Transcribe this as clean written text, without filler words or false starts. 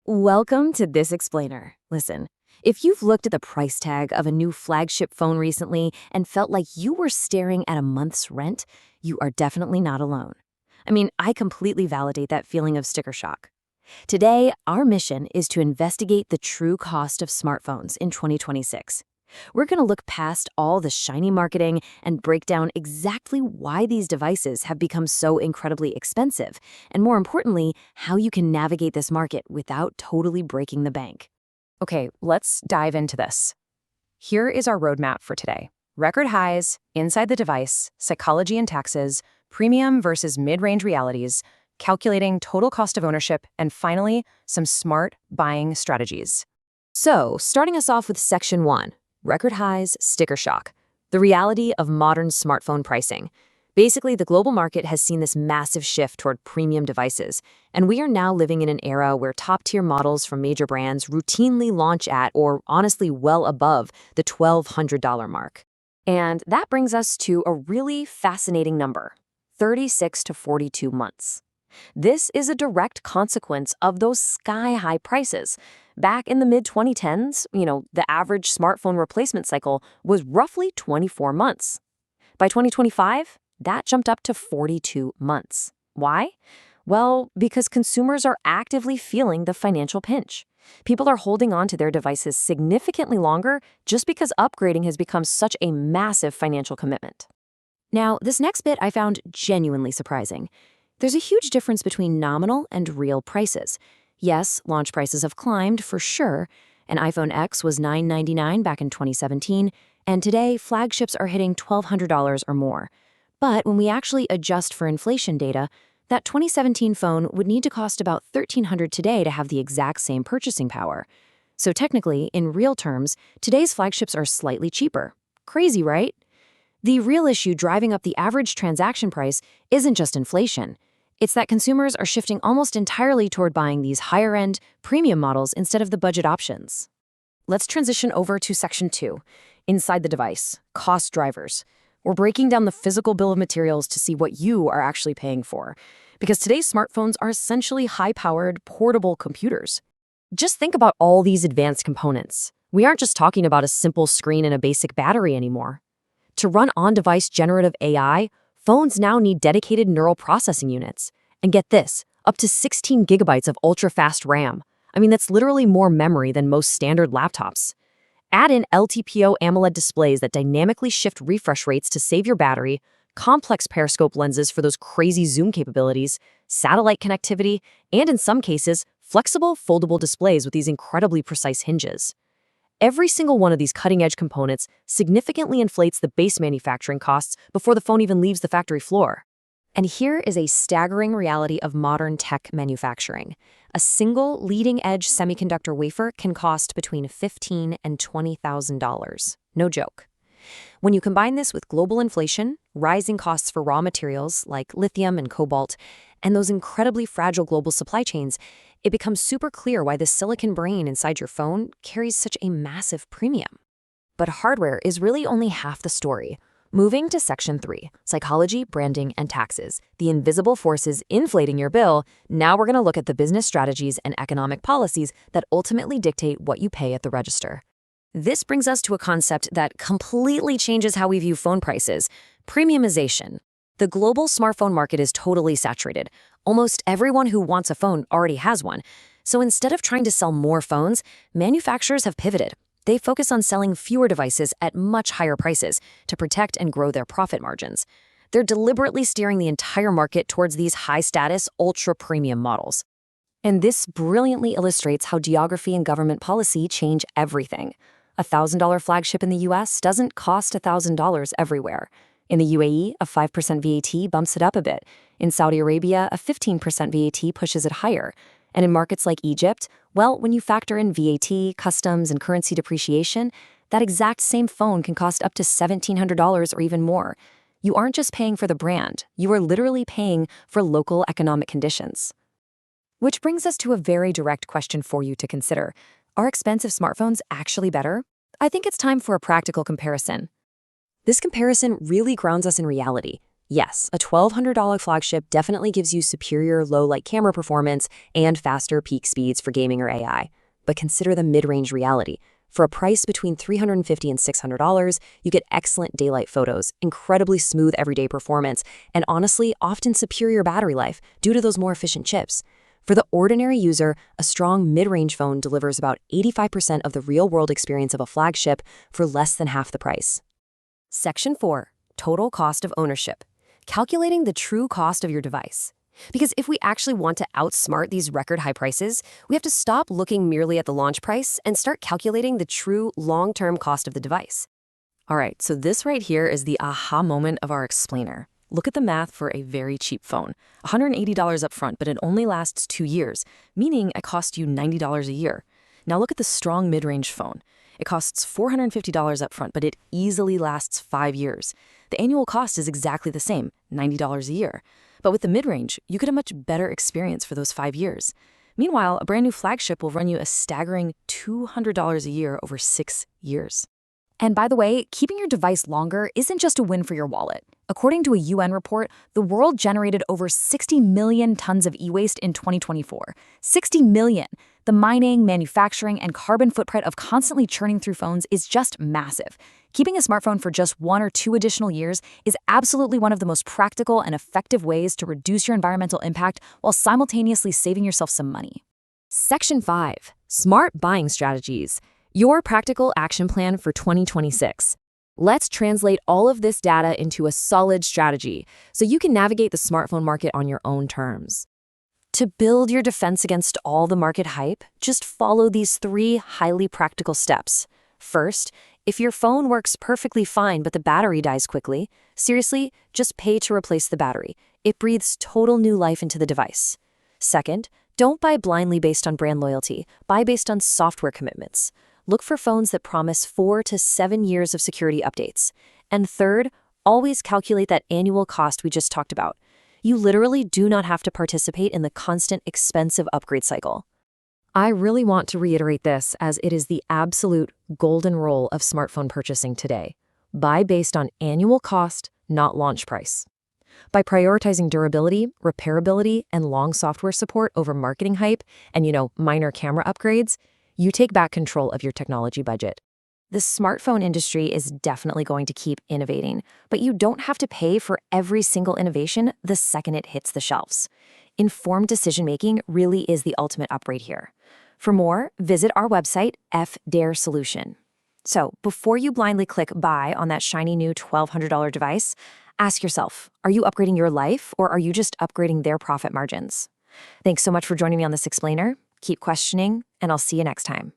Welcome to This Explainer. Listen, if you've looked at the price tag of a new flagship phone recently and felt like you were staring at a month's rent, you are definitely not alone. I mean, I completely validate that feeling of sticker shock. Today, our mission is to investigate the true cost of smartphones in 2026. We're going to look past all the shiny marketing and break down exactly why these devices have become so incredibly expensive, and more importantly, how you can navigate this market without totally breaking the bank. Okay, let's dive into this. Here is our roadmap for today. Record highs, inside the device, psychology and taxes, premium versus mid-range realities, calculating total cost of ownership, and finally, some smart buying strategies. So, starting us off with Section 1. Record highs, sticker shock. The reality of modern smartphone pricing. Basically, the global market has seen this massive shift toward premium devices, and we are now living in an era where top-tier models from major brands routinely launch at, or honestly well above, the $1,200 mark. And that brings us to a really fascinating number, 36 to 42 months. This is a direct consequence of those sky-high prices. Back in the mid-2010s, the average smartphone replacement cycle was roughly 24 months. By 2025, that jumped up to 42 months. Why? Well, because consumers are actively feeling the financial pinch. People are holding on to their devices significantly longer just because upgrading has become such a massive financial commitment. Now, this next bit I found genuinely surprising. There's a huge difference between nominal and real prices. Yes, launch prices have climbed for sure. An iPhone X was $999 back in 2017, and today flagships are hitting $1,200 or more. But when we actually adjust for inflation data, that 2017 phone would need to cost about $1,300 today to have the exact same purchasing power. So technically, in real terms, today's flagships are slightly cheaper. Crazy, right? The real issue driving up the average transaction price isn't just inflation. It's that consumers are shifting almost entirely toward buying these higher-end, premium models instead of the budget options. Let's transition over to Section 2, inside the device, cost drivers. We're breaking down the physical bill of materials to see what you are actually paying for, because today's smartphones are essentially high-powered, portable computers. Just think about all these advanced components. We aren't just talking about a simple screen and a basic battery anymore. To run on-device generative AI, phones now need dedicated neural processing units. And get this, up to 16 gigabytes of ultra-fast RAM. I mean, that's literally more memory than most standard laptops. Add in LTPO AMOLED displays that dynamically shift refresh rates to save your battery, complex periscope lenses for those crazy zoom capabilities, satellite connectivity, and in some cases, flexible, foldable displays with these incredibly precise hinges. Every single one of these cutting-edge components significantly inflates the base manufacturing costs before the phone even leaves the factory floor. And here is a staggering reality of modern tech manufacturing. A single leading-edge semiconductor wafer can cost between $15,000 and $20,000. No joke. When you combine this with global inflation, rising costs for raw materials like lithium and cobalt, and those incredibly fragile global supply chains, it becomes super clear why the silicon brain inside your phone carries such a massive premium. But hardware is really only half the story. Moving to Section 3, psychology, branding, and taxes, the invisible forces inflating your bill, now we're going to look at the business strategies and economic policies that ultimately dictate what you pay at the register. This brings us to a concept that completely changes how we view phone prices: premiumization. The global smartphone market is totally saturated. Almost everyone who wants a phone already has one. So instead of trying to sell more phones, manufacturers have pivoted. They focus on selling fewer devices at much higher prices to protect and grow their profit margins. They're deliberately steering the entire market towards these high-status, ultra-premium models. And this brilliantly illustrates how geography and government policy change everything. A $1,000 flagship in the US doesn't cost $1,000 everywhere. In the UAE, a 5% VAT bumps it up a bit. In Saudi Arabia, a 15% VAT pushes it higher. And in markets like Egypt, well, when you factor in VAT, customs, and currency depreciation, that exact same phone can cost up to $1,700 or even more. You aren't just paying for the brand, you are literally paying for local economic conditions. Which brings us to a very direct question for you to consider. Are expensive smartphones actually better? I think it's time for a practical comparison. This comparison really grounds us in reality. Yes, a $1,200 flagship definitely gives you superior low-light camera performance and faster peak speeds for gaming or AI. But consider the mid-range reality. For a price between $350 and $600, you get excellent daylight photos, incredibly smooth everyday performance, and honestly, often superior battery life due to those more efficient chips. For the ordinary user, a strong mid-range phone delivers about 85% of the real-world experience of a flagship for less than half the price. Section 4. Total cost of ownership. Calculating the true cost of your device. Because if we actually want to outsmart these record high prices, we have to stop looking merely at the launch price and start calculating the true long-term cost of the device. All right, so this right here is the aha moment of our explainer. Look at the math for a very cheap phone. $180 up front, but it only lasts 2 years, meaning it costs you $90 a year. Now look at the strong mid-range phone. It costs $450 up front, but it easily lasts 5 years. The annual cost is exactly the same, $90 a year. But with the mid-range, you get a much better experience for those 5 years. Meanwhile, a brand new flagship will run you a staggering $200 a year over 6 years. And by the way, keeping your device longer isn't just a win for your wallet. According to a UN report, the world generated over 60 million tons of e-waste in 2024. 60 million! The mining, manufacturing, and carbon footprint of constantly churning through phones is just massive. Keeping a smartphone for just 1 or 2 additional years is absolutely one of the most practical and effective ways to reduce your environmental impact while simultaneously saving yourself some money. Section 5. Smart Buying Strategies. Your practical action plan for 2026. Let's translate all of this data into a solid strategy so you can navigate the smartphone market on your own terms. To build your defense against all the market hype, just follow these 3 highly practical steps. First, if your phone works perfectly fine but the battery dies quickly, seriously, just pay to replace the battery. It breathes total new life into the device. Second, don't buy blindly based on brand loyalty. Buy based on software commitments. Look for phones that promise 4 to 7 years of security updates. And third, always calculate that annual cost we just talked about. You literally do not have to participate in the constant expensive upgrade cycle. I really want to reiterate this as it is the absolute golden rule of smartphone purchasing today. Buy based on annual cost, not launch price. By prioritizing durability, repairability, and long software support over marketing hype and, minor camera upgrades, you take back control of your technology budget. The smartphone industry is definitely going to keep innovating, but you don't have to pay for every single innovation the second it hits the shelves. Informed decision-making really is the ultimate upgrade here. For more, visit our website, FDare Solution. So, before you blindly click buy on that shiny new $1,200 device, ask yourself, are you upgrading your life or are you just upgrading their profit margins? Thanks so much for joining me on this explainer. Keep questioning, and I'll see you next time.